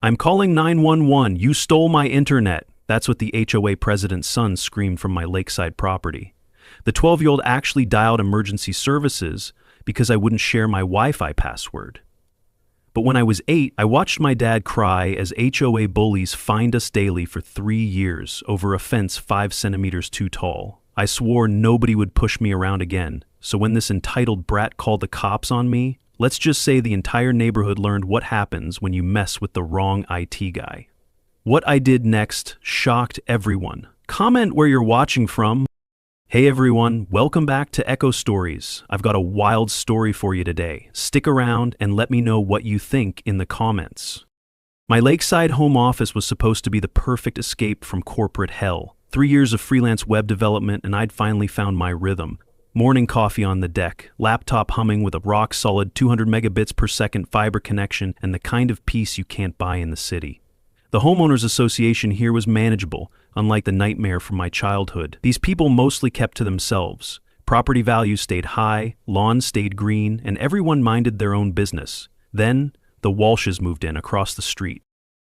I'm calling 911. You stole my internet. That's what the HOA president's son screamed from my lakeside property. The 12-year-old actually dialed emergency services because I wouldn't share my Wi-Fi password. But when I was 8, I watched my dad cry as HOA bullies fined us daily for 3 years over a fence 5 centimeters too tall. I swore nobody would push me around again, so when this entitled brat called the cops on me, let's just say the entire neighborhood learned what happens when you mess with the wrong IT guy. What I did next shocked everyone. Comment where you're watching from. Hey everyone, welcome back to Echo Stories. I've got a wild story for you today. Stick around and let me know what you think in the comments. My lakeside home office was supposed to be the perfect escape from corporate hell. 3 years of freelance web development and I'd finally found my rhythm. Morning coffee on the deck, laptop humming with a rock-solid 200 megabits per second fiber connection and the kind of peace you can't buy in the city. The Homeowners Association here was manageable, unlike the nightmare from my childhood. These people mostly kept to themselves. Property values stayed high, lawns stayed green, and everyone minded their own business. Then, the Walshes moved in across the street.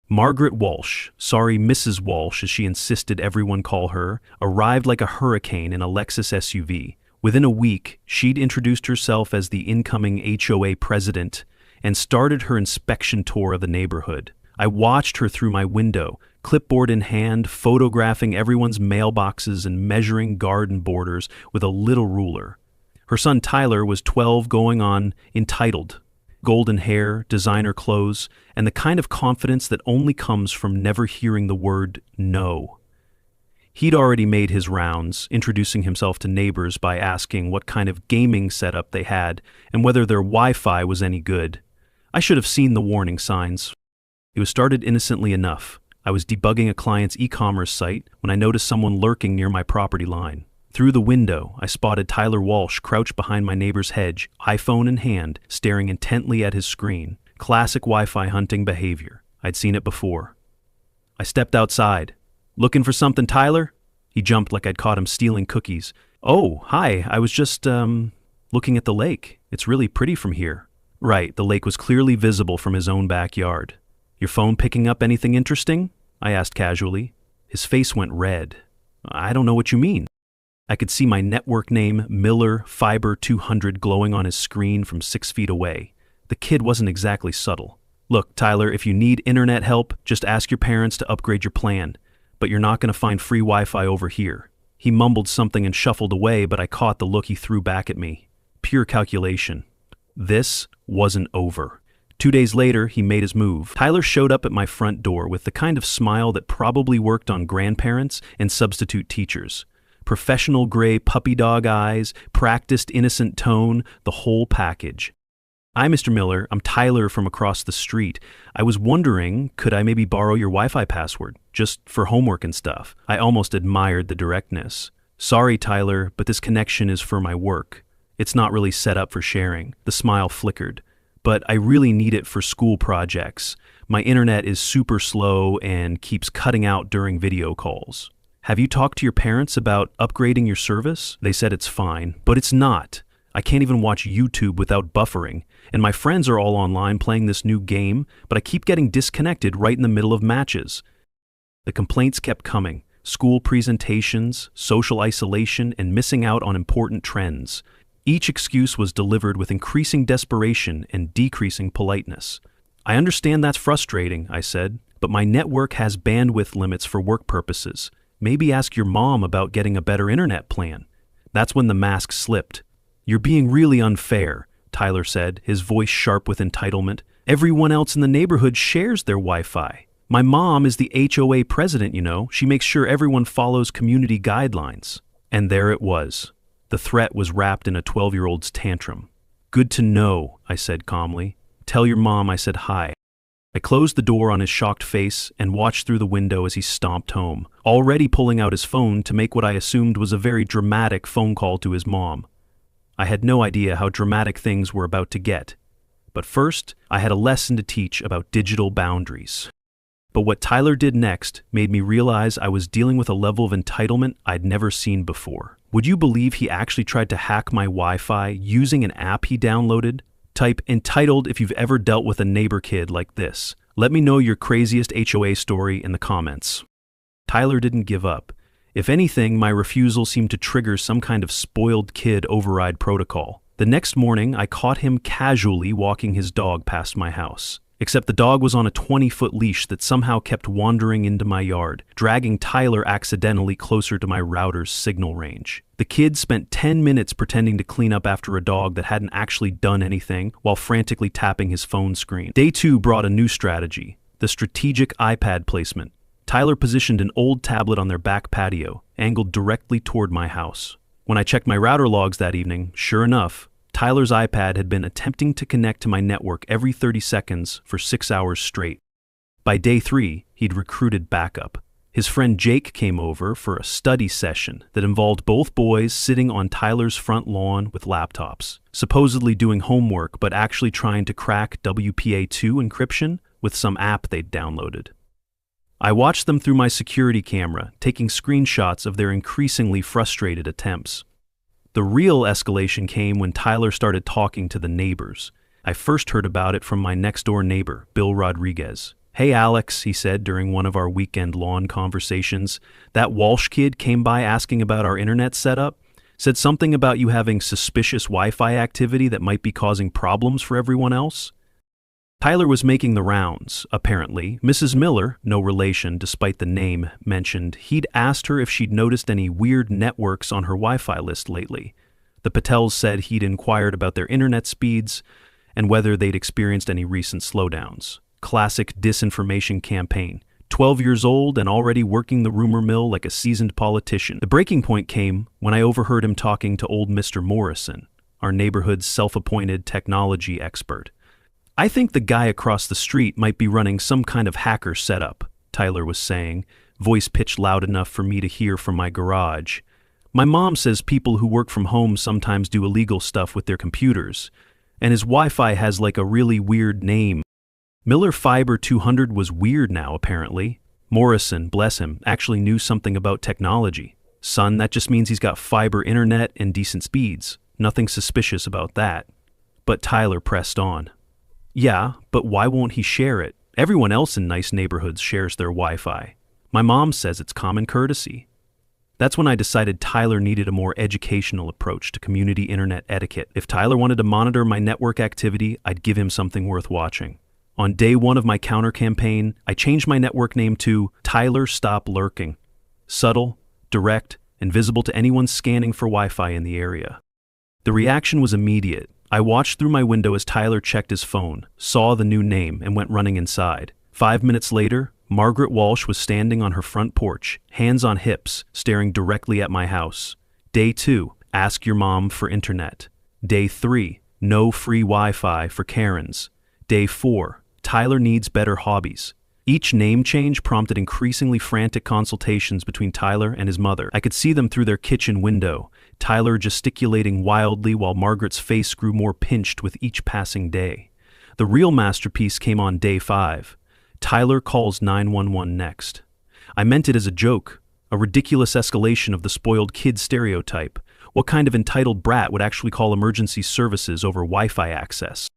Margaret Walsh, sorry Mrs. Walsh as she insisted everyone call her, arrived like a hurricane in a Lexus SUV. Within a week, she'd introduced herself as the incoming HOA president and started her inspection tour of the neighborhood. I watched her through my window, clipboard in hand, photographing everyone's mailboxes and measuring garden borders with a little ruler. Her son Tyler was 12 going on entitled. Golden hair, designer clothes, and the kind of confidence that only comes from never hearing the word no. He'd already made his rounds, introducing himself to neighbors by asking what kind of gaming setup they had and whether their Wi-Fi was any good. I should have seen the warning signs. It was started innocently enough. I was debugging a client's e-commerce site when I noticed someone lurking near my property line. Through the window, I spotted Tyler Walsh crouched behind my neighbor's hedge, iPhone in hand, staring intently at his screen. Classic Wi-Fi hunting behavior. I'd seen it before. I stepped outside. Looking for something, Tyler? He jumped like I'd caught him stealing cookies. Oh, hi, I was just, looking at the lake. It's really pretty from here. Right, the lake was clearly visible from his own backyard. Your phone picking up anything interesting? I asked casually. His face went red. I don't know what you mean. I could see my network name, Miller Fiber 200, glowing on his screen from 6 feet away. The kid wasn't exactly subtle. Look, Tyler, if you need internet help, just ask your parents to upgrade your plan. But you're not going to find free Wi-Fi over here. He mumbled something and shuffled away, but I caught the look he threw back at me. Pure calculation. This wasn't over. 2 days later, he made his move. Tyler showed up at my front door with the kind of smile that probably worked on grandparents and substitute teachers. Professional gray puppy dog eyes, practiced innocent tone, the whole package. Hi, Mr. Miller. I'm Tyler from across the street. I was wondering, could I maybe borrow your Wi-Fi password? Just for homework and stuff. I almost admired the directness. Sorry, Tyler, but this connection is for my work. It's not really set up for sharing. The smile flickered. But I really need it for school projects. My internet is super slow and keeps cutting out during video calls. Have you talked to your parents about upgrading your service? They said it's fine, but it's not. I can't even watch YouTube without buffering, and my friends are all online playing this new game, but I keep getting disconnected right in the middle of matches. The complaints kept coming. School presentations, social isolation, and missing out on important trends. Each excuse was delivered with increasing desperation and decreasing politeness. I understand that's frustrating, I said, but my network has bandwidth limits for work purposes. Maybe ask your mom about getting a better internet plan. That's when the mask slipped. You're being really unfair, Tyler said, his voice sharp with entitlement. Everyone else in the neighborhood shares their Wi-Fi. My mom is the HOA president, you know. She makes sure everyone follows community guidelines. And there it was. The threat was wrapped in a 12-year-old's tantrum. Good to know, I said calmly. Tell your mom I said hi. I closed the door on his shocked face and watched through the window as he stomped home, already pulling out his phone to make what I assumed was a very dramatic phone call to his mom. I had no idea how dramatic things were about to get. But first, I had a lesson to teach about digital boundaries. But what Tyler did next made me realize I was dealing with a level of entitlement I'd never seen before. Would you believe he actually tried to hack my Wi-Fi using an app he downloaded? Type entitled if you've ever dealt with a neighbor kid like this. Let me know your craziest HOA story in the comments. Tyler didn't give up. If anything, my refusal seemed to trigger some kind of spoiled kid override protocol. The next morning, I caught him casually walking his dog past my house. Except the dog was on a 20-foot leash that somehow kept wandering into my yard, dragging Tyler accidentally closer to my router's signal range. The kid spent 10 minutes pretending to clean up after a dog that hadn't actually done anything while frantically tapping his phone screen. Day 2 brought a new strategy, the strategic iPad placement. Tyler positioned an old tablet on their back patio, angled directly toward my house. When I checked my router logs that evening, sure enough, Tyler's iPad had been attempting to connect to my network every 30 seconds for 6 hours straight. By day 3, he'd recruited backup. His friend Jake came over for a study session that involved both boys sitting on Tyler's front lawn with laptops, supposedly doing homework but actually trying to crack WPA2 encryption with some app they'd downloaded. I watched them through my security camera, taking screenshots of their increasingly frustrated attempts. The real escalation came when Tyler started talking to the neighbors. I first heard about it from my next-door neighbor, Bill Rodriguez. "Hey Alex," he said during one of our weekend lawn conversations, "that Walsh kid came by asking about our internet setup, said something about you having suspicious Wi-Fi activity that might be causing problems for everyone else." Tyler was making the rounds, apparently. Mrs. Miller, no relation despite the name, mentioned he'd asked her if she'd noticed any weird networks on her Wi-Fi list lately. The Patels said he'd inquired about their internet speeds and whether they'd experienced any recent slowdowns. Classic disinformation campaign. 12 years old and already working the rumor mill like a seasoned politician. The breaking point came when I overheard him talking to old Mr. Morrison, our neighborhood's self-appointed technology expert. "I think the guy across the street might be running some kind of hacker setup," Tyler was saying, voice pitched loud enough for me to hear from my garage. "My mom says people who work from home sometimes do illegal stuff with their computers, and his Wi-Fi has like a really weird name." Miller Fiber 200 was weird now, apparently. Morrison, bless him, actually knew something about technology. "Son, that just means he's got fiber internet and decent speeds. Nothing suspicious about that." But Tyler pressed on. "Yeah, but why won't he share it? Everyone else in nice neighborhoods shares their Wi-Fi. My mom says it's common courtesy." That's when I decided Tyler needed a more educational approach to community internet etiquette. If Tyler wanted to monitor my network activity, I'd give him something worth watching. On day 1 of my counter campaign, I changed my network name to Tyler Stop Lurking. Subtle, direct, and visible to anyone scanning for Wi-Fi in the area. The reaction was immediate. I watched through my window as Tyler checked his phone, saw the new name, and went running inside. 5 minutes later, Margaret Walsh was standing on her front porch, hands on hips, staring directly at my house. Day 2, ask your mom for internet. Day 3, no free Wi-Fi for Karens. Day 4, Tyler needs better hobbies. Each name change prompted increasingly frantic consultations between Tyler and his mother. I could see them through their kitchen window, Tyler gesticulating wildly while Margaret's face grew more pinched with each passing day. The real masterpiece came on day 5. Tyler calls 911 next. I meant it as a joke, a ridiculous escalation of the spoiled kid stereotype. What kind of entitled brat would actually call emergency services over Wi-Fi access?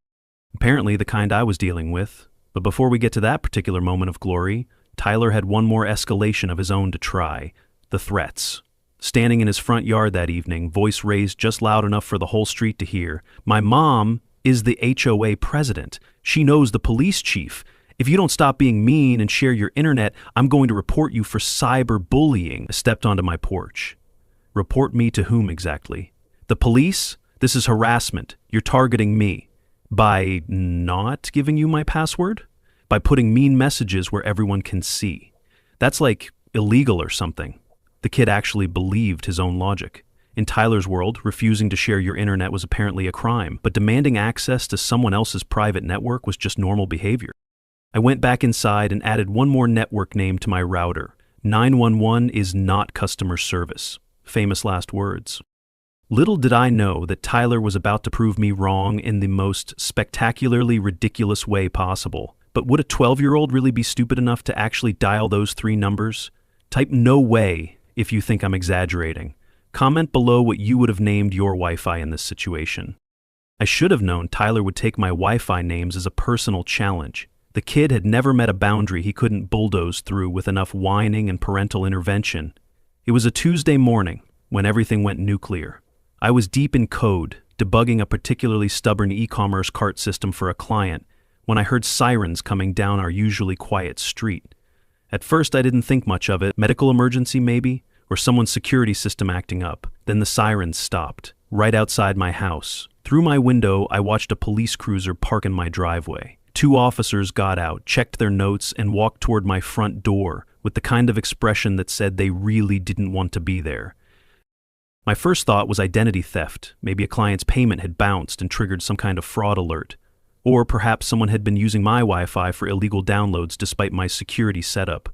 Apparently the kind I was dealing with. But before we get to that particular moment of glory, Tyler had one more escalation of his own to try, the threats. Standing in his front yard that evening, voice raised just loud enough for the whole street to hear, "My mom is the HOA president. She knows the police chief. If you don't stop being mean and share your internet, I'm going to report you for cyberbullying." I stepped onto my porch. Report me to whom exactly? The police? This is harassment. You're targeting me. By not giving you my password? By putting mean messages where everyone can see. That's like illegal or something. The kid actually believed his own logic. In Tyler's world, refusing to share your internet was apparently a crime, but demanding access to someone else's private network was just normal behavior. I went back inside and added one more network name to my router. 911 is not customer service. Famous last words. Little did I know that Tyler was about to prove me wrong in the most spectacularly ridiculous way possible. But would a 12-year-old really be stupid enough to actually dial those 3 numbers? Type "no way" if you think I'm exaggerating. Comment below what you would have named your Wi-Fi in this situation. I should have known Tyler would take my Wi-Fi names as a personal challenge. The kid had never met a boundary he couldn't bulldoze through with enough whining and parental intervention. It was a Tuesday morning when everything went nuclear. I was deep in code, debugging a particularly stubborn e-commerce cart system for a client, when I heard sirens coming down our usually quiet street. At first I didn't think much of it, medical emergency maybe, or someone's security system acting up. Then the sirens stopped, right outside my house. Through my window, I watched a police cruiser park in my driveway. 2 officers got out, checked their notes, and walked toward my front door with the kind of expression that said they really didn't want to be there. My first thought was identity theft. Maybe a client's payment had bounced and triggered some kind of fraud alert. Or perhaps someone had been using my Wi-Fi for illegal downloads despite my security setup.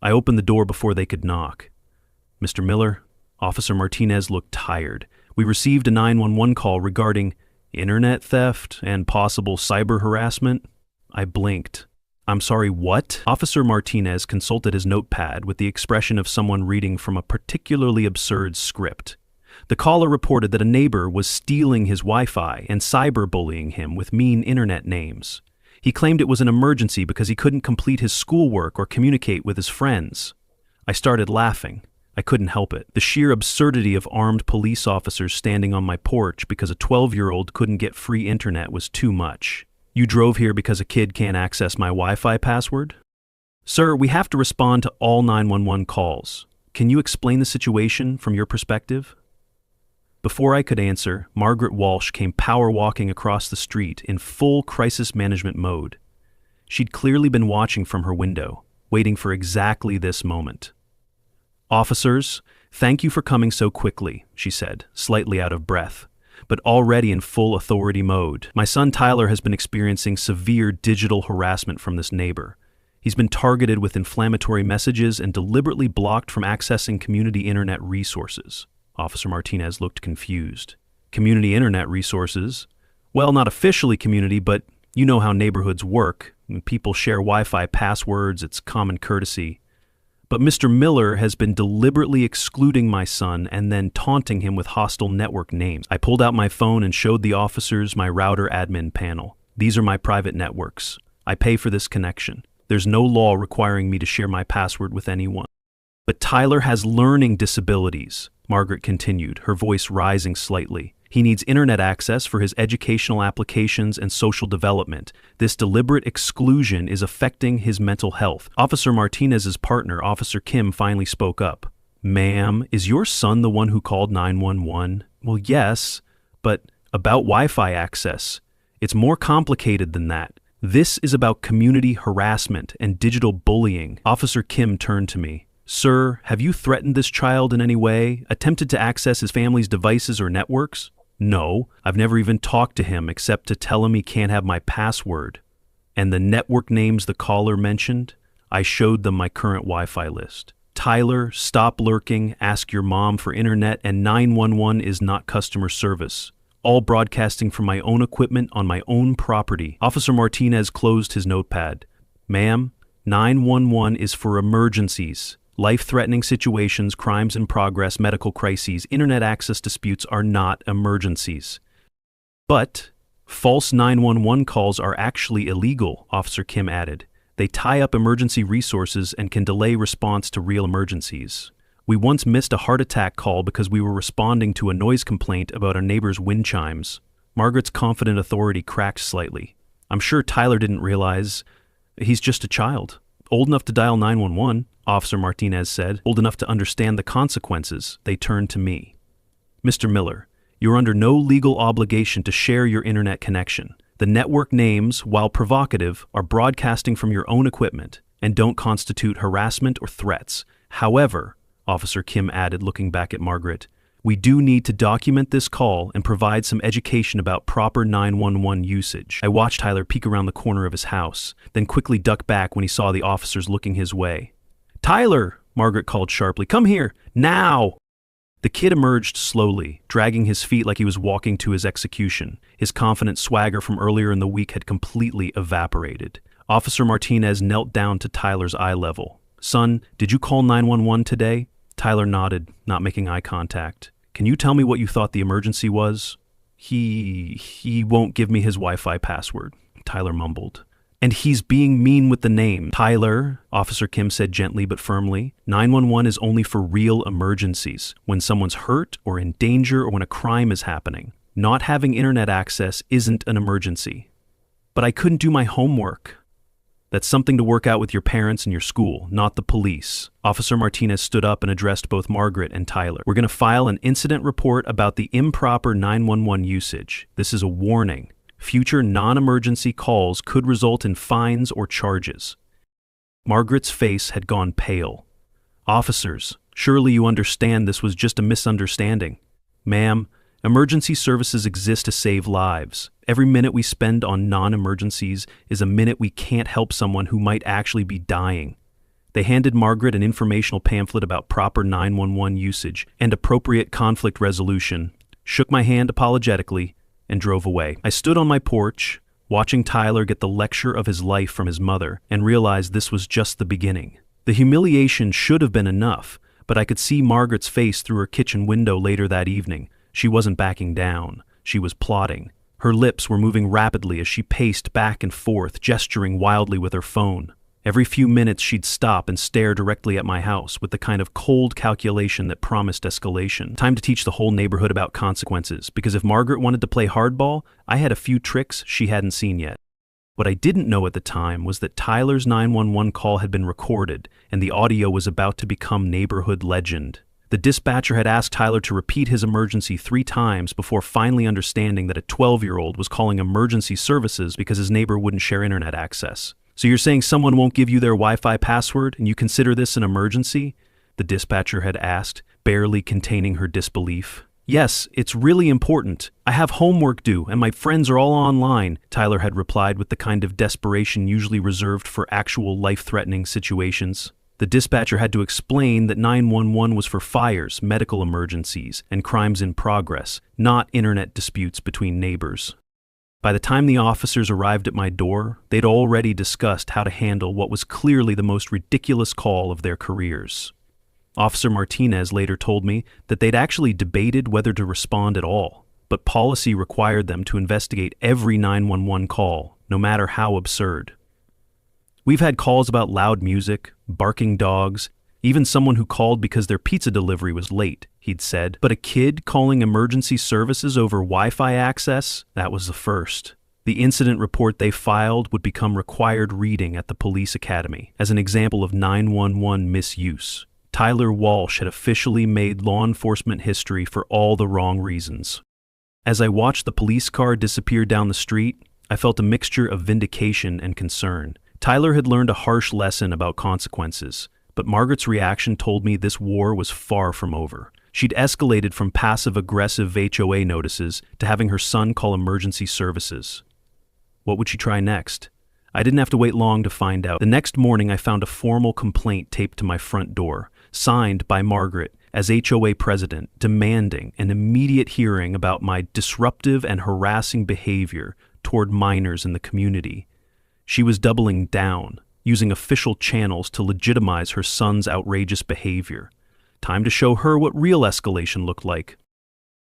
I opened the door before they could knock. "Mr. Miller," Officer Martinez looked tired. "We received a 911 call regarding internet theft and possible cyber harassment." I blinked. "I'm sorry, what?" Officer Martinez consulted his notepad with the expression of someone reading from a particularly absurd script. The caller reported that a neighbor was stealing his Wi-Fi and cyberbullying him with mean internet names. He claimed it was an emergency because he couldn't complete his schoolwork or communicate with his friends. I started laughing. I couldn't help it. The sheer absurdity of armed police officers standing on my porch because a 12-year-old couldn't get free internet was too much. "You drove here because a kid can't access my Wi-Fi password?" "Sir, we have to respond to all 911 calls. Can you explain the situation from your perspective?" Before I could answer, Margaret Walsh came power-walking across the street in full crisis management mode. She'd clearly been watching from her window, waiting for exactly this moment. "Officers, thank you for coming so quickly," she said, slightly out of breath, but already in full authority mode. "My son Tyler has been experiencing severe digital harassment from this neighbor. He's been targeted with inflammatory messages and deliberately blocked from accessing community internet resources." Officer Martinez looked confused. "Community internet resources? Well, not officially community, but you know how neighborhoods work. People share Wi-Fi passwords, it's common courtesy. But Mr. Miller has been deliberately excluding my son and then taunting him with hostile network names." I pulled out my phone and showed the officers my router admin panel. "These are my private networks. I pay for this connection. There's no law requiring me to share my password with anyone." "But Tyler has learning disabilities," Margaret continued, her voice rising slightly. "He needs internet access for his educational applications and social development. This deliberate exclusion is affecting his mental health." Officer Martinez's partner, Officer Kim, finally spoke up. "Ma'am, is your son the one who called 911? "Well, yes, but about Wi-Fi access. It's more complicated than that. This is about community harassment and digital bullying." Officer Kim turned to me. "Sir, have you threatened this child in any way? Attempted to access his family's devices or networks?" "No, I've never even talked to him except to tell him he can't have my password." "And the network names the caller mentioned?" I showed them my current Wi-Fi list. "Tyler, stop lurking, ask your mom for internet, and 911 is not customer service. All broadcasting from my own equipment on my own property." Officer Martinez closed his notepad. "Ma'am, 911 is for emergencies. Life-threatening situations, crimes in progress, medical crises, internet access disputes are not emergencies." "But false 911 calls are actually illegal," Officer Kim added. "They tie up emergency resources and can delay response to real emergencies. We once missed a heart attack call because we were responding to a noise complaint about our neighbor's wind chimes." Margaret's confident authority cracked slightly. "I'm sure Tyler didn't realize. He's just a child. Old enough to dial 911, Officer Martinez said. Old enough to understand the consequences." They turned to me. "Mr. Miller, you're under no legal obligation to share your internet connection. The network names, while provocative, are broadcasting from your own equipment and don't constitute harassment or threats. However," Officer Kim added, looking back at Margaret, "we do need to document this call and provide some education about proper 911 usage." I watched Tyler peek around the corner of his house, then quickly duck back when he saw the officers looking his way. "Tyler!" Margaret called sharply. "Come here! Now!" The kid emerged slowly, dragging his feet like he was walking to his execution. His confident swagger from earlier in the week had completely evaporated. Officer Martinez knelt down to Tyler's eye level. "Son, did you call 911 today?" Tyler nodded, not making eye contact. "Can you tell me what you thought the emergency was?" He won't give me his Wi-Fi password," Tyler mumbled. And he's being mean with the name. Tyler, Officer Kim said gently but firmly, 911 is only for real emergencies, when someone's hurt or in danger or when a crime is happening. Not having internet access isn't an emergency. But I couldn't do my homework. That's something to work out with your parents and your school, not the police. Officer Martinez stood up and addressed both Margaret and Tyler. We're going to file an incident report about the improper 911 usage. This is a warning. Future non-emergency calls could result in fines or charges. Margaret's face had gone pale. Officers, surely you understand this was just a misunderstanding. Ma'am, emergency services exist to save lives. Every minute we spend on non-emergencies is a minute we can't help someone who might actually be dying. They handed Margaret an informational pamphlet about proper 911 usage and appropriate conflict resolution, shook my hand apologetically, and drove away. I stood on my porch, watching Tyler get the lecture of his life from his mother, and realized this was just the beginning. The humiliation should have been enough, but I could see Margaret's face through her kitchen window later that evening. She wasn't backing down. She was plotting. Her lips were moving rapidly as she paced back and forth, gesturing wildly with her phone. Every few minutes she'd stop and stare directly at my house with the kind of cold calculation that promised escalation. Time to teach the whole neighborhood about consequences, because if Margaret wanted to play hardball, I had a few tricks she hadn't seen yet. What I didn't know at the time was that Tyler's 911 call had been recorded, and the audio was about to become neighborhood legend. The dispatcher had asked Tyler to repeat his emergency 3 times before finally understanding that a 12-year-old was calling emergency services because his neighbor wouldn't share internet access. So you're saying someone won't give you their Wi-Fi password and you consider this an emergency? The dispatcher had asked, barely containing her disbelief. Yes, it's really important. I have homework due and my friends are all online, Tyler had replied with the kind of desperation usually reserved for actual life-threatening situations. The dispatcher had to explain that 911 was for fires, medical emergencies, and crimes in progress, not internet disputes between neighbors. By the time the officers arrived at my door, they'd already discussed how to handle what was clearly the most ridiculous call of their careers. Officer Martinez later told me that they'd actually debated whether to respond at all, but policy required them to investigate every 911 call, no matter how absurd. We've had calls about loud music, barking dogs, even someone who called because their pizza delivery was late, he'd said. But a kid calling emergency services over Wi-Fi access? That was the first. The incident report they filed would become required reading at the police academy as an example of 911 misuse. Tyler Walsh had officially made law enforcement history for all the wrong reasons. As I watched the police car disappear down the street, I felt a mixture of vindication and concern. Tyler had learned a harsh lesson about consequences, but Margaret's reaction told me this war was far from over. She'd escalated from passive-aggressive HOA notices to having her son call emergency services. What would she try next? I didn't have to wait long to find out. The next morning I found a formal complaint taped to my front door, signed by Margaret as HOA president, demanding an immediate hearing about my disruptive and harassing behavior toward minors in the community. She was doubling down, using official channels to legitimize her son's outrageous behavior. Time to show her what real escalation looked like.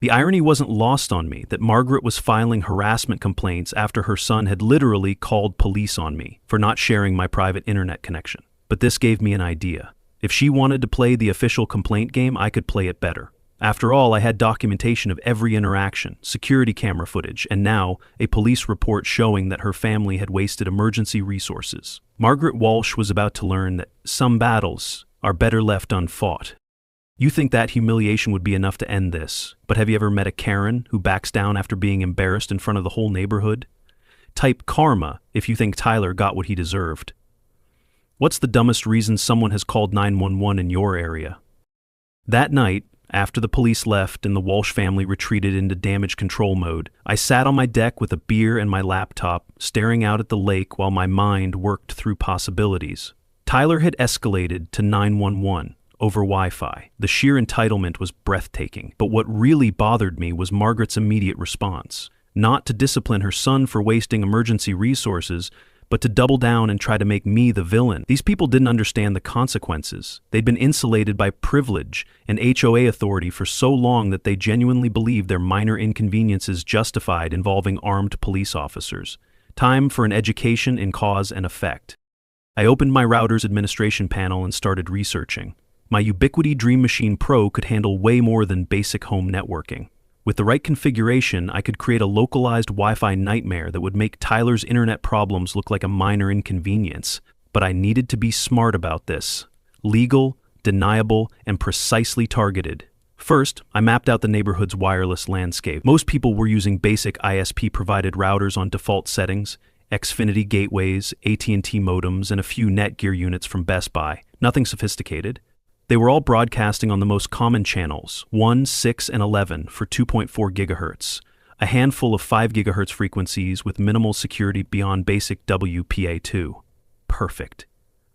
The irony wasn't lost on me that Margaret was filing harassment complaints after her son had literally called police on me for not sharing my private internet connection. But this gave me an idea. If she wanted to play the official complaint game, I could play it better. After all, I had documentation of every interaction, security camera footage, and now a police report showing that her family had wasted emergency resources. Margaret Walsh was about to learn that some battles are better left unfought. You think that humiliation would be enough to end this, but have you ever met a Karen who backs down after being embarrassed in front of the whole neighborhood? Type karma if you think Tyler got what he deserved. What's the dumbest reason someone has called 911 in your area? That night, after the police left and the Walsh family retreated into damage control mode, I sat on my deck with a beer and my laptop, staring out at the lake while my mind worked through possibilities. Tyler had escalated to 911 over Wi-Fi. The sheer entitlement was breathtaking, but what really bothered me was Margaret's immediate response. Not to discipline her son for wasting emergency resources, but to double down and try to make me the villain. These people didn't understand the consequences. They'd been insulated by privilege and HOA authority for so long that they genuinely believed their minor inconveniences justified involving armed police officers. Time for an education in cause and effect. I opened my router's administration panel and started researching. My Ubiquiti Dream Machine Pro could handle way more than basic home networking. With the right configuration, I could create a localized Wi-Fi nightmare that would make Tyler's internet problems look like a minor inconvenience. But I needed to be smart about this. Legal, deniable, and precisely targeted. First, I mapped out the neighborhood's wireless landscape. Most people were using basic ISP-provided routers on default settings, Xfinity gateways, AT&T modems, and a few Netgear units from Best Buy. Nothing sophisticated. They were all broadcasting on the most common channels, 1, 6, and 11 for 2.4 gigahertz. A handful of 5 gigahertz frequencies with minimal security beyond basic WPA2. Perfect.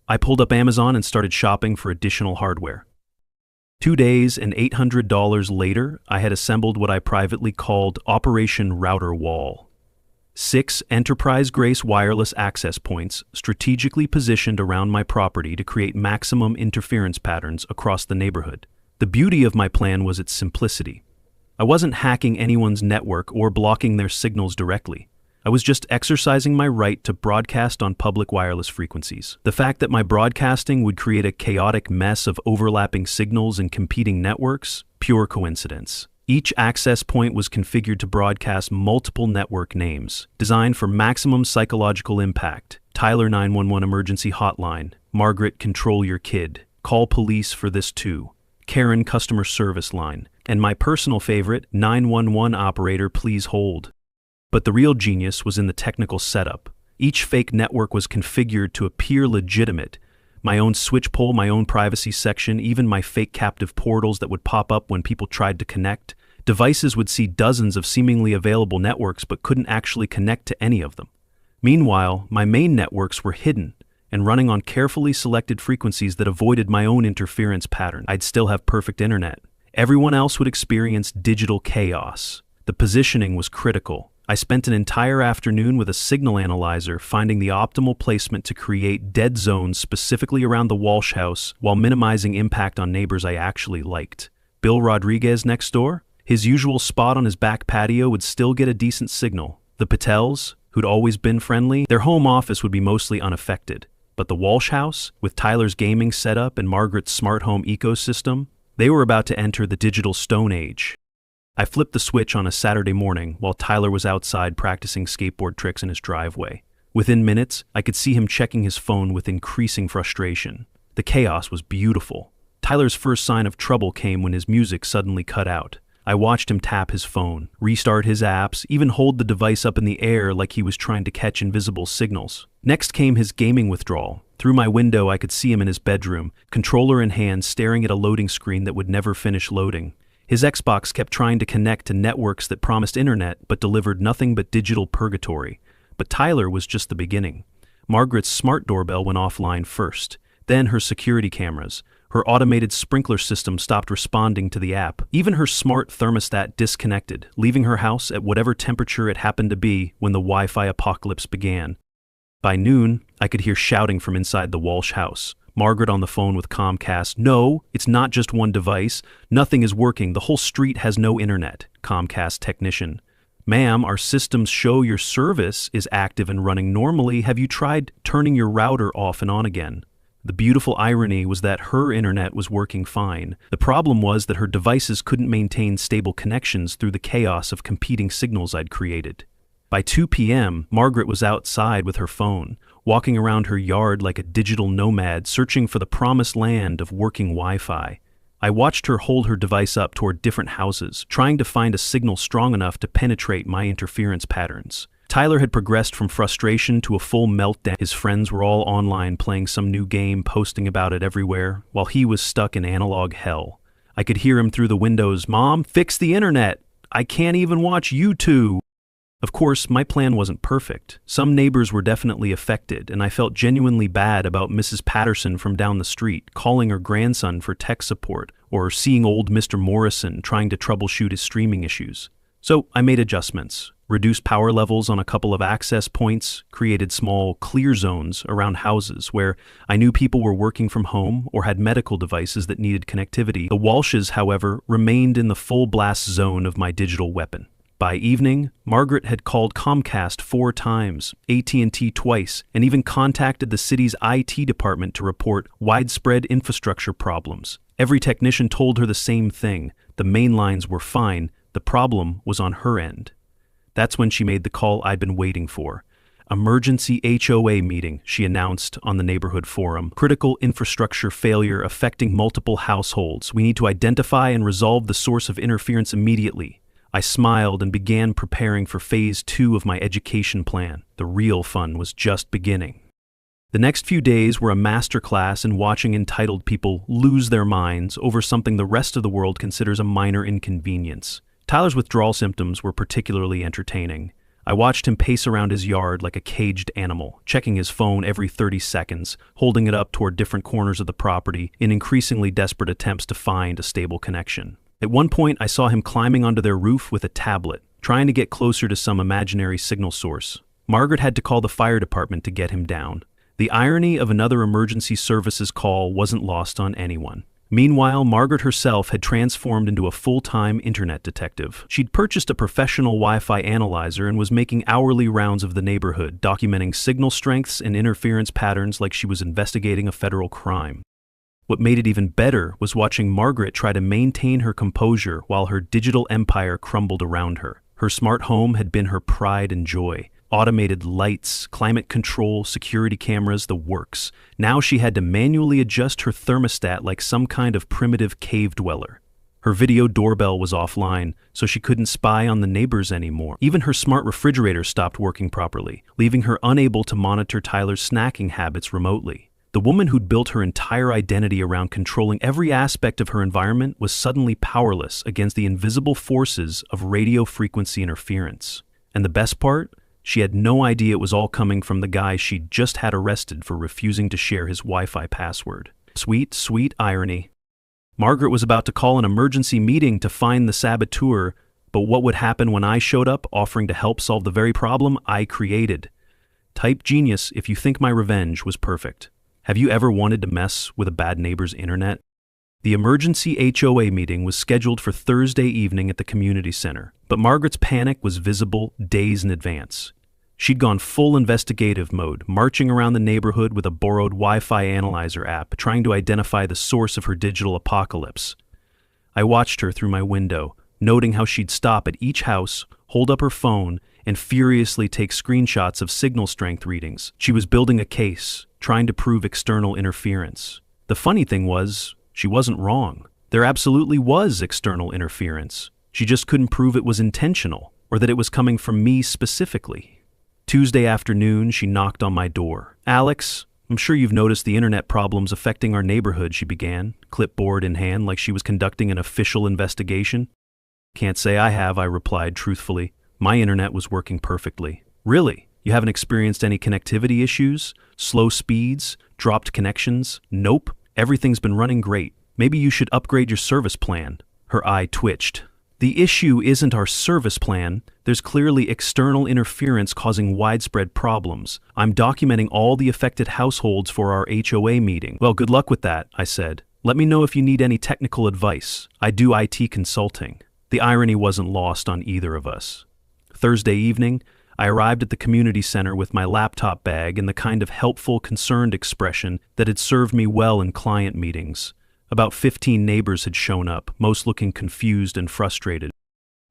I pulled up Amazon and started shopping for additional hardware. 2 days and $800 later, I had assembled what I privately called Operation Router Wall. 6 enterprise-grade wireless access points strategically positioned around my property to create maximum interference patterns across the neighborhood. The beauty of my plan was its simplicity. I wasn't hacking anyone's network or blocking their signals directly. I was just exercising my right to broadcast on public wireless frequencies. The fact that my broadcasting would create a chaotic mess of overlapping signals and competing networks, pure coincidence. Each access point was configured to broadcast multiple network names, designed for maximum psychological impact. Tyler 911 emergency hotline, Margaret control your kid, call police for this too, Karen customer service line, and my personal favorite, 911 operator please hold. But the real genius was in the technical setup. Each fake network was configured to appear legitimate. My own switch pole, my own privacy section, even my fake captive portals that would pop up when people tried to connect. Devices would see dozens of seemingly available networks but couldn't actually connect to any of them. Meanwhile, my main networks were hidden and running on carefully selected frequencies that avoided my own interference pattern. I'd still have perfect internet. Everyone else would experience digital chaos. The positioning was critical. I spent an entire afternoon with a signal analyzer finding the optimal placement to create dead zones specifically around the Walsh house while minimizing impact on neighbors I actually liked. Bill Rodriguez next door? His usual spot on his back patio would still get a decent signal. The Patels, who'd always been friendly, their home office would be mostly unaffected. But the Walsh house, with Tyler's gaming setup and Margaret's smart home ecosystem, they were about to enter the digital stone age. I flipped the switch on a Saturday morning while Tyler was outside practicing skateboard tricks in his driveway. Within minutes, I could see him checking his phone with increasing frustration. The chaos was beautiful. Tyler's first sign of trouble came when his music suddenly cut out. I watched him tap his phone, restart his apps, even hold the device up in the air like he was trying to catch invisible signals. Next came his gaming withdrawal. Through my window, I could see him in his bedroom, controller in hand, staring at a loading screen that would never finish loading. His Xbox kept trying to connect to networks that promised internet but delivered nothing but digital purgatory. But Tyler was just the beginning. Margaret's smart doorbell went offline first, then her security cameras. Her automated sprinkler system stopped responding to the app. Even her smart thermostat disconnected, leaving her house at whatever temperature it happened to be when the Wi-Fi apocalypse began. By noon, I could hear shouting from inside the Walsh house. Margaret on the phone with Comcast. "No, it's not just one device. Nothing is working. The whole street has no internet." Comcast technician. "Ma'am, our systems show your service is active and running normally. Have you tried turning your router off and on again?" The beautiful irony was that her internet was working fine. The problem was that her devices couldn't maintain stable connections through the chaos of competing signals I'd created. By 2 p.m., Margaret was outside with her phone, walking around her yard like a digital nomad searching for the promised land of working Wi-Fi. I watched her hold her device up toward different houses, trying to find a signal strong enough to penetrate my interference patterns. Tyler had progressed from frustration to a full meltdown. His friends were all online playing some new game, posting about it everywhere, while he was stuck in analog hell. I could hear him through the windows, "Mom, fix the internet! I can't even watch YouTube!" Of course, my plan wasn't perfect. Some neighbors were definitely affected, and I felt genuinely bad about Mrs. Patterson from down the street calling her grandson for tech support, or seeing old Mr. Morrison trying to troubleshoot his streaming issues. So I made adjustments, reduced power levels on a couple of access points, created small clear zones around houses where I knew people were working from home or had medical devices that needed connectivity. The Walshes, however, remained in the full blast zone of my digital weapon. By evening, Margaret had called Comcast 4 times, AT&T twice, and even contacted the city's IT department to report widespread infrastructure problems. Every technician told her the same thing. The main lines were fine. The problem was on her end. That's when she made the call I'd been waiting for. Emergency HOA meeting, she announced on the neighborhood forum. Critical infrastructure failure affecting multiple households. We need to identify and resolve the source of interference immediately. I smiled and began preparing for phase 2 of my education plan. The real fun was just beginning. The next few days were a masterclass in watching entitled people lose their minds over something the rest of the world considers a minor inconvenience. Tyler's withdrawal symptoms were particularly entertaining. I watched him pace around his yard like a caged animal, checking his phone every 30 seconds, holding it up toward different corners of the property in increasingly desperate attempts to find a stable connection. At one point, I saw him climbing onto their roof with a tablet, trying to get closer to some imaginary signal source. Margaret had to call the fire department to get him down. The irony of another emergency services call wasn't lost on anyone. Meanwhile, Margaret herself had transformed into a full-time internet detective. She'd purchased a professional Wi-Fi analyzer and was making hourly rounds of the neighborhood, documenting signal strengths and interference patterns like she was investigating a federal crime. What made it even better was watching Margaret try to maintain her composure while her digital empire crumbled around her. Her smart home had been her pride and joy. Automated lights, climate control, security cameras, the works. Now she had to manually adjust her thermostat like some kind of primitive cave dweller. Her video doorbell was offline, so she couldn't spy on the neighbors anymore. Even her smart refrigerator stopped working properly, leaving her unable to monitor Tyler's snacking habits remotely. The woman who'd built her entire identity around controlling every aspect of her environment was suddenly powerless against the invisible forces of radio frequency interference. And the best part? She had no idea it was all coming from the guy she'd just had arrested for refusing to share his Wi-Fi password. Sweet, sweet irony. Margaret was about to call an emergency meeting to find the saboteur, but what would happen when I showed up offering to help solve the very problem I created? Type genius if you think my revenge was perfect. Have you ever wanted to mess with a bad neighbor's internet? The emergency HOA meeting was scheduled for Thursday evening at the community center, but Margaret's panic was visible days in advance. She'd gone full investigative mode, marching around the neighborhood with a borrowed Wi-Fi analyzer app, trying to identify the source of her digital apocalypse. I watched her through my window, noting how she'd stop at each house, hold up her phone, and furiously take screenshots of signal strength readings. She was building a case, trying to prove external interference. The funny thing was, she wasn't wrong. There absolutely was external interference. She just couldn't prove it was intentional, or that it was coming from me specifically. Tuesday afternoon, she knocked on my door. "Alex, I'm sure you've noticed the internet problems affecting our neighborhood," she began, clipboard in hand like she was conducting an official investigation. "Can't say I have," I replied truthfully. My internet was working perfectly. "Really? You haven't experienced any connectivity issues? Slow speeds? Dropped connections?" "Nope. Everything's been running great. Maybe you should upgrade your service plan." Her eye twitched. "The issue isn't our service plan. There's clearly external interference causing widespread problems. I'm documenting all the affected households for our HOA meeting." "Well, good luck with that," I said. "Let me know if you need any technical advice. I do IT consulting." The irony wasn't lost on either of us. Thursday evening, I arrived at the community center with my laptop bag and the kind of helpful, concerned expression that had served me well in client meetings. About 15 neighbors had shown up, most looking confused and frustrated.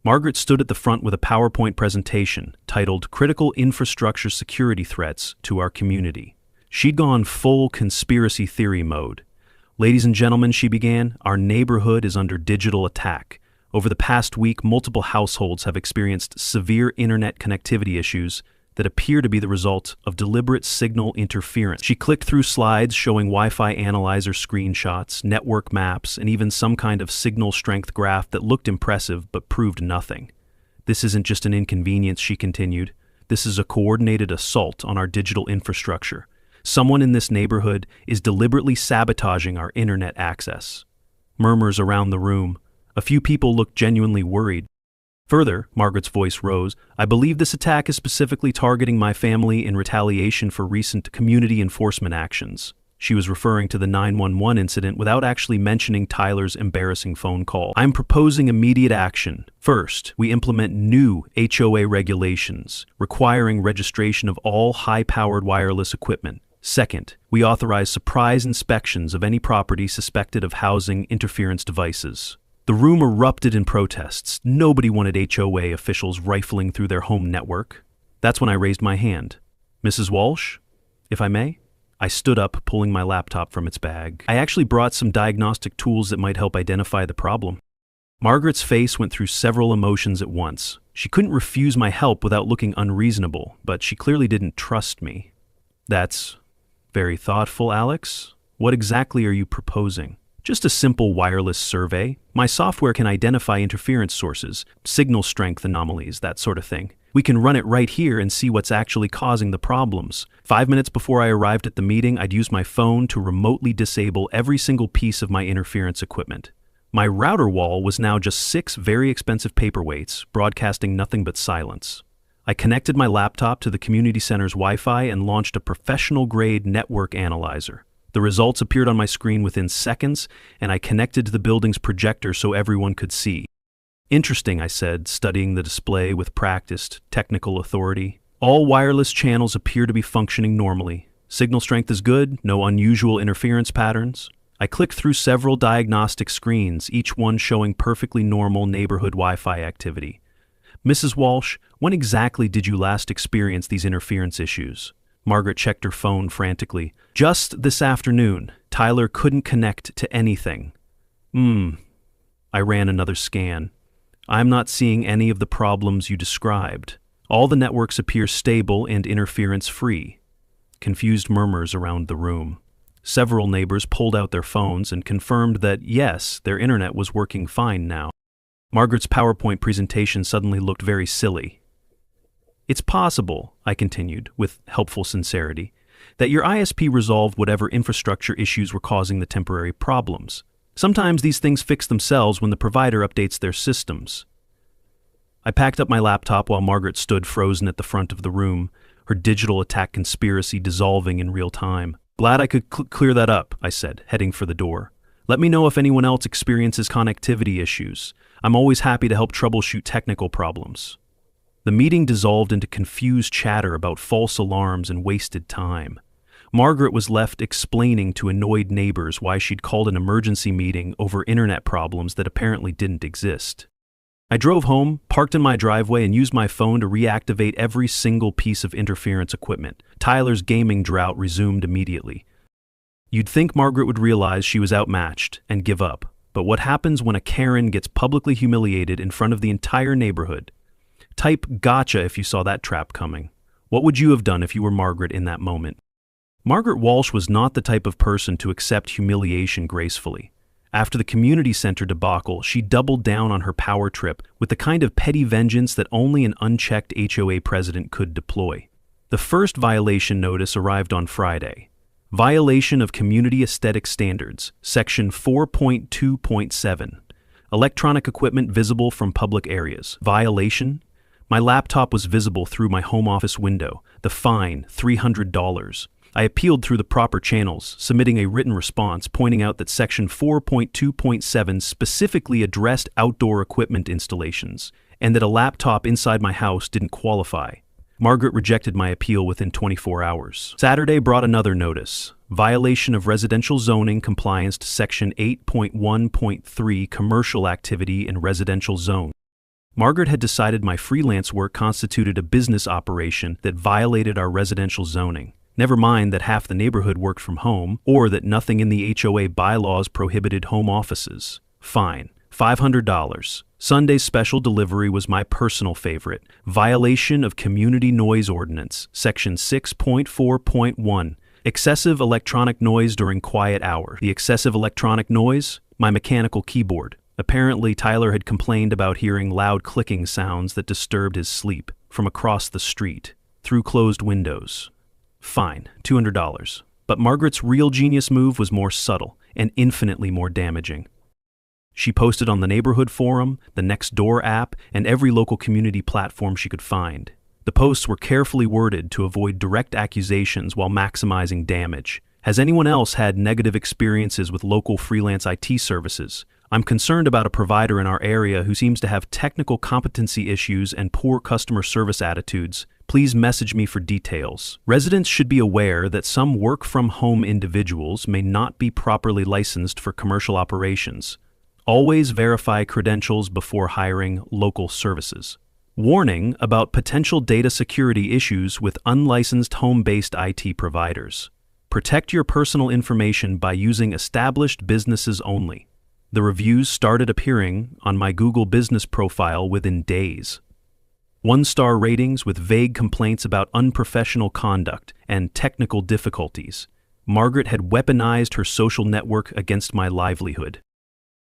Margaret stood at the front with a PowerPoint presentation titled "Critical Infrastructure Security Threats to Our Community." She'd gone full conspiracy theory mode. "Ladies and gentlemen," she began, "our neighborhood is under digital attack. Over the past week, multiple households have experienced severe internet connectivity issues that appear to be the result of deliberate signal interference." She clicked through slides showing Wi-Fi analyzer screenshots, network maps, and even some kind of signal strength graph that looked impressive but proved nothing. "This isn't just an inconvenience," she continued. "This is a coordinated assault on our digital infrastructure. Someone in this neighborhood is deliberately sabotaging our internet access." Murmurs around the room. A few people looked genuinely worried. "Further," Margaret's voice rose, "I believe this attack is specifically targeting my family in retaliation for recent community enforcement actions." She was referring to the 911 incident without actually mentioning Tyler's embarrassing phone call. I'm proposing immediate action. First, we implement new HOA regulations requiring registration of all high-powered wireless equipment. Second, we authorize surprise inspections of any property suspected of housing interference devices. The room erupted in protests. Nobody wanted HOA officials rifling through their home network. That's when I raised my hand. Mrs. Walsh, if I may? I stood up, pulling my laptop from its bag. I actually brought some diagnostic tools that might help identify the problem. Margaret's face went through several emotions at once. She couldn't refuse my help without looking unreasonable, but she clearly didn't trust me. That's very thoughtful, Alex. What exactly are you proposing? Just a simple wireless survey. My software can identify interference sources, signal strength anomalies, that sort of thing. We can run it right here and see what's actually causing the problems. 5 minutes before I arrived at the meeting, I'd used my phone to remotely disable every single piece of my interference equipment. My router wall was now just 6 very expensive paperweights, broadcasting nothing but silence. I connected my laptop to the community center's Wi-Fi and launched a professional-grade network analyzer. The results appeared on my screen within seconds, and I connected to the building's projector so everyone could see. Interesting, I said, studying the display with practiced, technical authority. All wireless channels appear to be functioning normally. Signal strength is good, no unusual interference patterns. I clicked through several diagnostic screens, each one showing perfectly normal neighborhood Wi-Fi activity. Mrs. Walsh, when exactly did you last experience these interference issues? Margaret checked her phone frantically. Just this afternoon. Tyler couldn't connect to anything. I ran another scan. I'm not seeing any of the problems you described. All the networks appear stable and interference-free. Confused murmurs around the room. Several neighbors pulled out their phones and confirmed that, yes, their internet was working fine now. Margaret's PowerPoint presentation suddenly looked very silly. It's possible, I continued, with helpful sincerity, that your ISP resolved whatever infrastructure issues were causing the temporary problems. Sometimes these things fix themselves when the provider updates their systems. I packed up my laptop while Margaret stood frozen at the front of the room, her digital attack conspiracy dissolving in real time. Glad I could clear that up, I said, heading for the door. Let me know if anyone else experiences connectivity issues. I'm always happy to help troubleshoot technical problems. The meeting dissolved into confused chatter about false alarms and wasted time. Margaret was left explaining to annoyed neighbors why she'd called an emergency meeting over internet problems that apparently didn't exist. I drove home, parked in my driveway, and used my phone to reactivate every single piece of interference equipment. Tyler's gaming drought resumed immediately. You'd think Margaret would realize she was outmatched and give up, but what happens when a Karen gets publicly humiliated in front of the entire neighborhood? Type gotcha if you saw that trap coming. What would you have done if you were Margaret in that moment? Margaret Walsh was not the type of person to accept humiliation gracefully. After the community center debacle, she doubled down on her power trip with the kind of petty vengeance that only an unchecked HOA president could deploy. The first violation notice arrived on Friday. Violation of Community Aesthetic Standards, Section 4.2.7. Electronic equipment visible from public areas. Violation? My laptop was visible through my home office window. The fine, $300. I appealed through the proper channels, submitting a written response pointing out that Section 4.2.7 specifically addressed outdoor equipment installations, and that a laptop inside my house didn't qualify. Margaret rejected my appeal within 24 hours. Saturday brought another notice. Violation of residential zoning compliance to Section 8.1.3 commercial activity in residential zone. Margaret had decided my freelance work constituted a business operation that violated our residential zoning. Never mind that half the neighborhood worked from home, or that nothing in the HOA bylaws prohibited home offices. Fine. $500. Sunday's special delivery was my personal favorite. Violation of Community Noise Ordinance, Section 6.4.1. Excessive electronic noise during quiet hours. The excessive electronic noise? My mechanical keyboard. Apparently, Tyler had complained about hearing loud clicking sounds that disturbed his sleep from across the street, through closed windows. Fine, $200. But Margaret's real genius move was more subtle and infinitely more damaging. She posted on the neighborhood forum, the Nextdoor app, and every local community platform she could find. The posts were carefully worded to avoid direct accusations while maximizing damage. Has anyone else had negative experiences with local freelance IT services? I'm concerned about a provider in our area who seems to have technical competency issues and poor customer service attitudes. Please message me for details. Residents should be aware that some work-from-home individuals may not be properly licensed for commercial operations. Always verify credentials before hiring local services. Warning about potential data security issues with unlicensed home-based IT providers. Protect your personal information by using established businesses only. The reviews started appearing on my Google business profile within days. 1-star ratings with vague complaints about unprofessional conduct and technical difficulties. Margaret had weaponized her social network against my livelihood.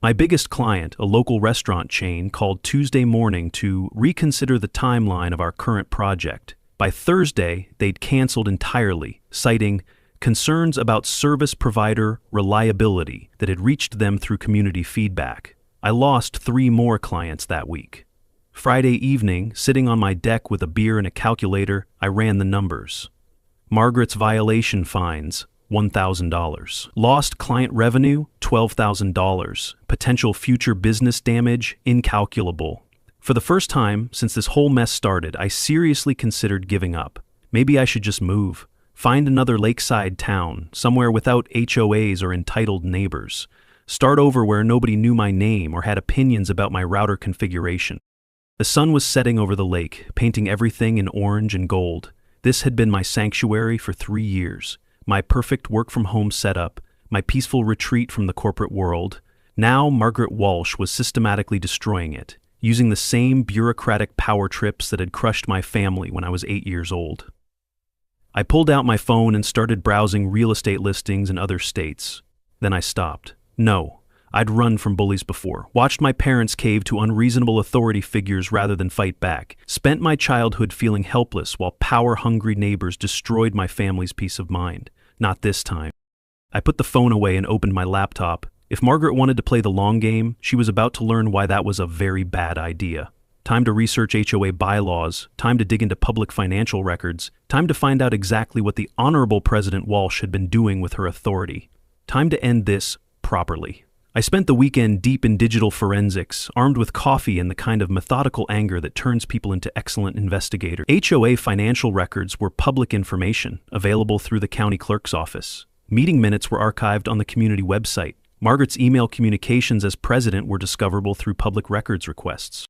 My biggest client, a local restaurant chain, called Tuesday morning to reconsider the timeline of our current project. By Thursday, they'd canceled entirely, citing concerns about service provider reliability that had reached them through community feedback. I lost 3 more clients that week. Friday evening, sitting on my deck with a beer and a calculator, I ran the numbers. Margaret's violation fines, $1,000. Lost client revenue, $12,000. Potential future business damage, incalculable. For the first time since this whole mess started, I seriously considered giving up. Maybe I should just move. Find another lakeside town, somewhere without HOAs or entitled neighbors. Start over where nobody knew my name or had opinions about my router configuration. The sun was setting over the lake, painting everything in orange and gold. This had been my sanctuary for 3 years. My perfect work-from-home setup, my peaceful retreat from the corporate world. Now Margaret Walsh was systematically destroying it, using the same bureaucratic power trips that had crushed my family when I was 8 years old. I pulled out my phone and started browsing real estate listings in other states. Then I stopped. No, I'd run from bullies before, watched my parents cave to unreasonable authority figures rather than fight back, spent my childhood feeling helpless while power-hungry neighbors destroyed my family's peace of mind. Not this time. I put the phone away and opened my laptop. If Margaret wanted to play the long game, she was about to learn why that was a very bad idea. Time to research HOA bylaws, time to dig into public financial records, time to find out exactly what the Honorable President Walsh had been doing with her authority. Time to end this properly. I spent the weekend deep in digital forensics, armed with coffee and the kind of methodical anger that turns people into excellent investigators. HOA financial records were public information, available through the county clerk's office. Meeting minutes were archived on the community website. Margaret's email communications as president were discoverable through public records requests.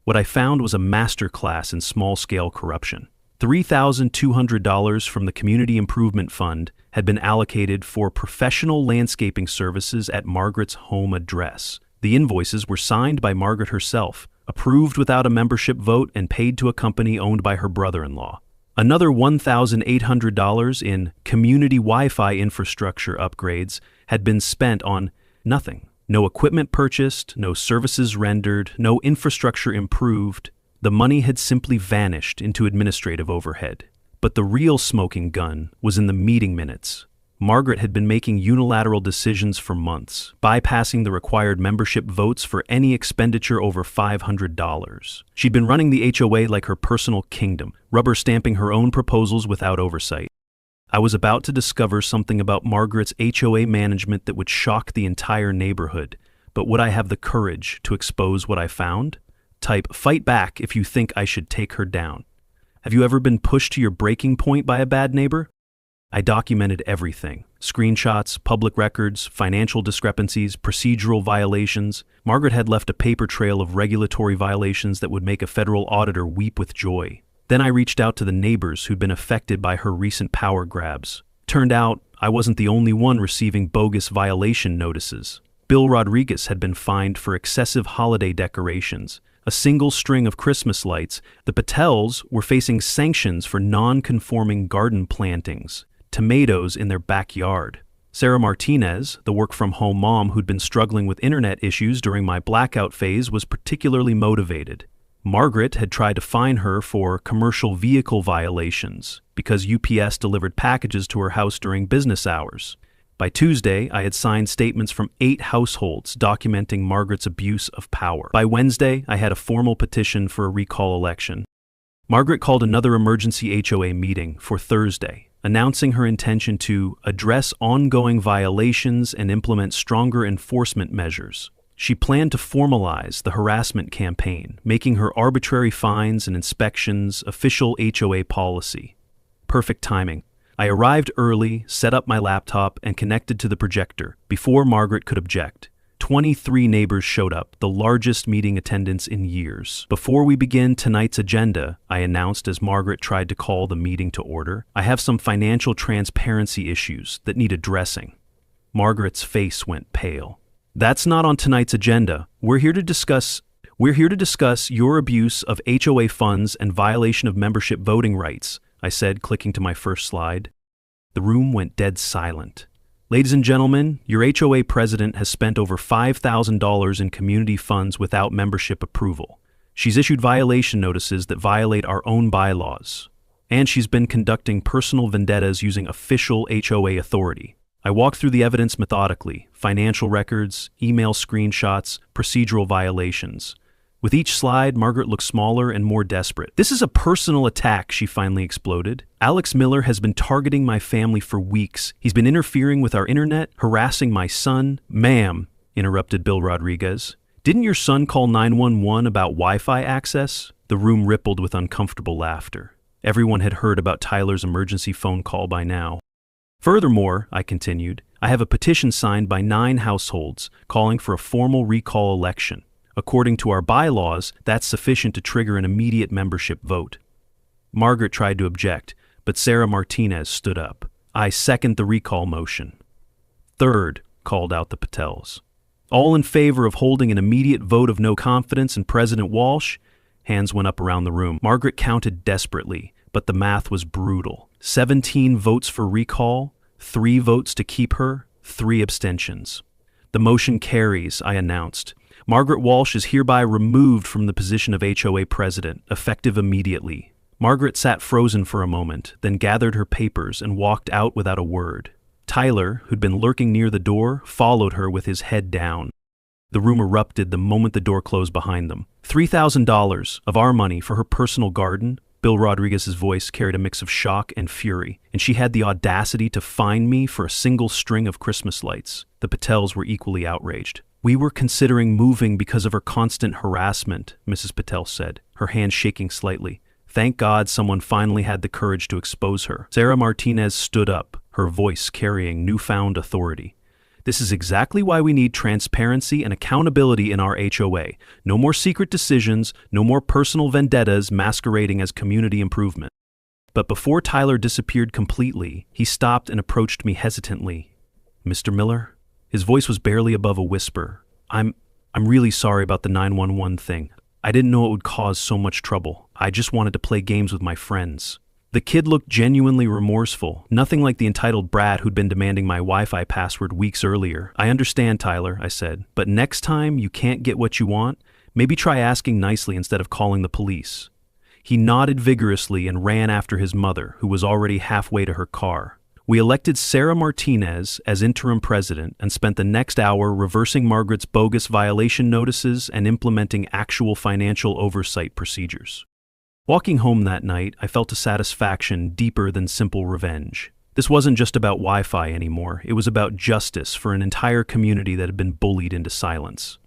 What I found was a masterclass in small-scale corruption. $3,200 from the Community Improvement Fund had been allocated for professional landscaping services at Margaret's home address. The invoices were signed by Margaret herself, approved without a membership vote, and paid to a company owned by her brother-in-law. Another $1,800 in community Wi-Fi infrastructure upgrades had been spent on nothing. No equipment purchased, no services rendered, no infrastructure improved. The money had simply vanished into administrative overhead. But the real smoking gun was in the meeting minutes. Margaret had been making unilateral decisions for months, bypassing the required membership votes for any expenditure over $500. She'd been running the HOA like her personal kingdom, rubber stamping her own proposals without oversight. I was about to discover something about Margaret's HOA management that would shock the entire neighborhood, but would I have the courage to expose what I found? Type, "Fight back if you think I should take her down." Have you ever been pushed to your breaking point by a bad neighbor? I documented everything. Screenshots, public records, financial discrepancies, procedural violations. Margaret had left a paper trail of regulatory violations that would make a federal auditor weep with joy. Then I reached out to the neighbors who'd been affected by her recent power grabs. Turned out, I wasn't the only one receiving bogus violation notices. Bill Rodriguez had been fined for excessive holiday decorations, a single string of Christmas lights. The Patels were facing sanctions for non-conforming garden plantings, tomatoes in their backyard. Sarah Martinez, the work-from-home mom who'd been struggling with internet issues during my blackout phase, was particularly motivated. Margaret had tried to fine her for commercial vehicle violations because UPS delivered packages to her house during business hours. By Tuesday, I had signed statements from 8 households documenting Margaret's abuse of power. By Wednesday, I had a formal petition for a recall election. Margaret called another emergency HOA meeting for Thursday. announcing her intention to address ongoing violations and implement stronger enforcement measures. She planned to formalize the harassment campaign, making her arbitrary fines and inspections official HOA policy. Perfect timing. I arrived early, set up my laptop, and connected to the projector before Margaret could object. 23 neighbors showed up, the largest meeting attendance in years. Before we begin tonight's agenda, I announced as Margaret tried to call the meeting to order, I have some financial transparency issues that need addressing. Margaret's face went pale. That's not on tonight's agenda. We're here to discuss your abuse of HOA funds and violation of membership voting rights, I said, clicking to my first slide. The room went dead silent. Ladies and gentlemen, your HOA president has spent over $5,000 in community funds without membership approval. She's issued violation notices that violate our own bylaws. And she's been conducting personal vendettas using official HOA authority. I walked through the evidence methodically: financial records, email screenshots, procedural violations. With each slide, Margaret looked smaller and more desperate. This is a personal attack, she finally exploded. Alex Miller has been targeting my family for weeks. He's been interfering with our internet, harassing my son. Ma'am, interrupted Bill Rodriguez, didn't your son call 911 about Wi-Fi access? The room rippled with uncomfortable laughter. Everyone had heard about Tyler's emergency phone call by now. Furthermore, I continued, I have a petition signed by 9 households calling for a formal recall election. According to our bylaws, that's sufficient to trigger an immediate membership vote. Margaret tried to object, but Sarah Martinez stood up. I second the recall motion. Third, called out the Patels. All in favor of holding an immediate vote of no confidence in President Walsh? Hands went up around the room. Margaret counted desperately, but the math was brutal. 17 votes for recall, 3 votes to keep her, 3 abstentions. The motion carries, I announced. Margaret Walsh is hereby removed from the position of HOA president, effective immediately. Margaret sat frozen for a moment, then gathered her papers and walked out without a word. Tyler, who'd been lurking near the door, followed her with his head down. The room erupted the moment the door closed behind them. $3,000 of our money for her personal garden? Bill Rodriguez's voice carried a mix of shock and fury, and she had the audacity to fine me for a single string of Christmas lights. The Patels were equally outraged. We were considering moving because of her constant harassment, Mrs. Patel said, her hand shaking slightly. Thank God someone finally had the courage to expose her. Sarah Martinez stood up, her voice carrying newfound authority. This is exactly why we need transparency and accountability in our HOA. No more secret decisions, no more personal vendettas masquerading as community improvement. But before Tyler disappeared completely, he stopped and approached me hesitantly. Mr. Miller? His voice was barely above a whisper. I'm really sorry about the 911 thing. I didn't know it would cause so much trouble. I just wanted to play games with my friends. The kid looked genuinely remorseful, nothing like the entitled brat who'd been demanding my Wi-Fi password weeks earlier. I understand, Tyler, I said, but next time you can't get what you want, maybe try asking nicely instead of calling the police. He nodded vigorously and ran after his mother, who was already halfway to her car. We elected Sarah Martinez as interim president and spent the next hour reversing Margaret's bogus violation notices and implementing actual financial oversight procedures. Walking home that night, I felt a satisfaction deeper than simple revenge. This wasn't just about Wi-Fi anymore. It was about justice for an entire community that had been bullied into silence.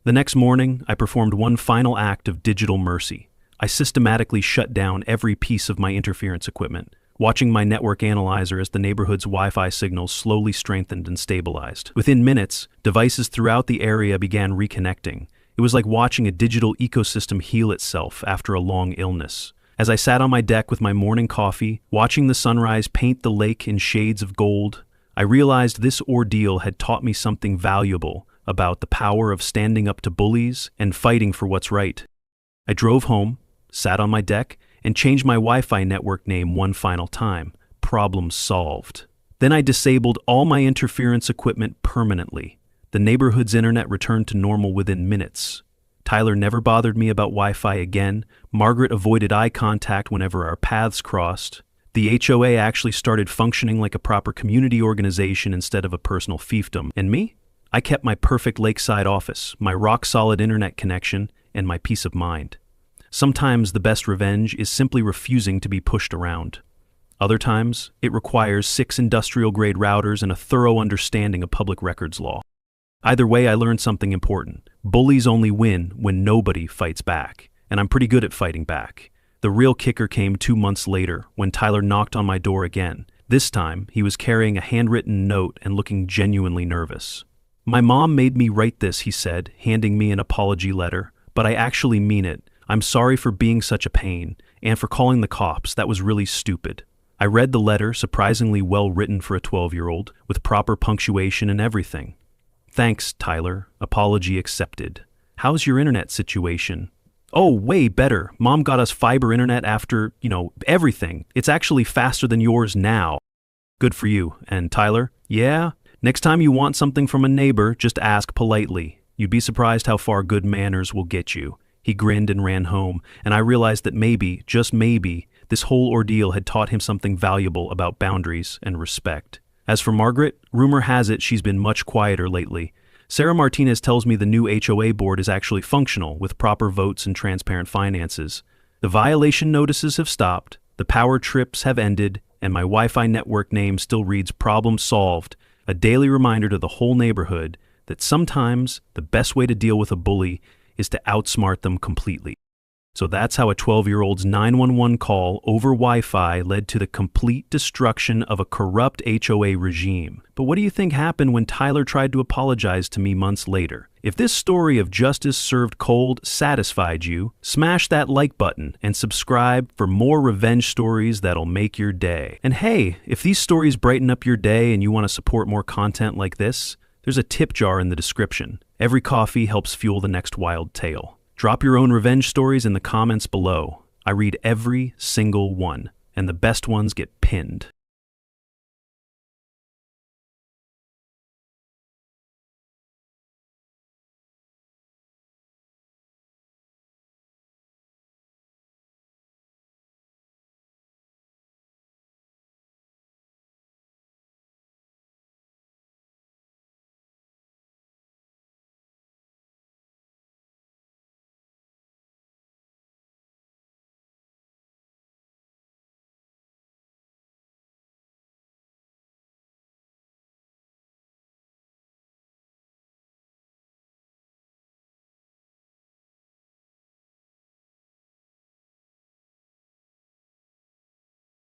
The next morning, I performed one final act of digital mercy. I systematically shut down every piece of my interference equipment, watching my network analyzer as the neighborhood's Wi-Fi signals slowly strengthened and stabilized. Within minutes, devices throughout the area began reconnecting. It was like watching a digital ecosystem heal itself after a long illness. As I sat on my deck with my morning coffee, watching the sunrise paint the lake in shades of gold, I realized this ordeal had taught me something valuable about the power of standing up to bullies and fighting for what's right. I drove home, sat on my deck, and changed my Wi-Fi network name one final time. Problem solved. Then I disabled all my interference equipment permanently. The neighborhood's internet returned to normal within minutes. Tyler never bothered me about Wi-Fi again. Margaret avoided eye contact whenever our paths crossed. The HOA actually started functioning like a proper community organization instead of a personal fiefdom. And me? I kept my perfect lakeside office, my rock-solid internet connection, and my peace of mind. Sometimes the best revenge is simply refusing to be pushed around. Other times, it requires 6 industrial-grade routers and a thorough understanding of public records law. Either way, I learned something important. Bullies only win when nobody fights back, and I'm pretty good at fighting back. The real kicker came 2 months later when Tyler knocked on my door again. This time, he was carrying a handwritten note and looking genuinely nervous. "My mom made me write this," he said, handing me an apology letter, "but I actually mean it. I'm sorry for being such a pain, and for calling the cops. That was really stupid." I read the letter, surprisingly well written for a 12-year-old, with proper punctuation and everything. "Thanks, Tyler. Apology accepted. How's your internet situation?" "Oh, way better. Mom got us fiber internet after, everything. It's actually faster than yours now." "Good for you. And Tyler?" "Yeah? Next time you want something from a neighbor, just ask politely. You'd be surprised how far good manners will get you." He grinned and ran home, and I realized that maybe, just maybe, this whole ordeal had taught him something valuable about boundaries and respect. As for Margaret, rumor has it she's been much quieter lately. Sarah Martinez tells me the new HOA board is actually functional, with proper votes and transparent finances. The violation notices have stopped, the power trips have ended, and my Wi-Fi network name still reads "Problem Solved," a daily reminder to the whole neighborhood that sometimes the best way to deal with a bully is to outsmart them completely. So that's how a 12-year-old's 911 call over Wi-Fi led to the complete destruction of a corrupt HOA regime. But what do you think happened when Tyler tried to apologize to me months later? If this story of justice served cold satisfied you, smash that like button and subscribe for more revenge stories that'll make your day. And hey, if these stories brighten up your day and you want to support more content like this, there's a tip jar in the description. Every coffee helps fuel the next wild tale. Drop your own revenge stories in the comments below. I read every single one, and the best ones get pinned.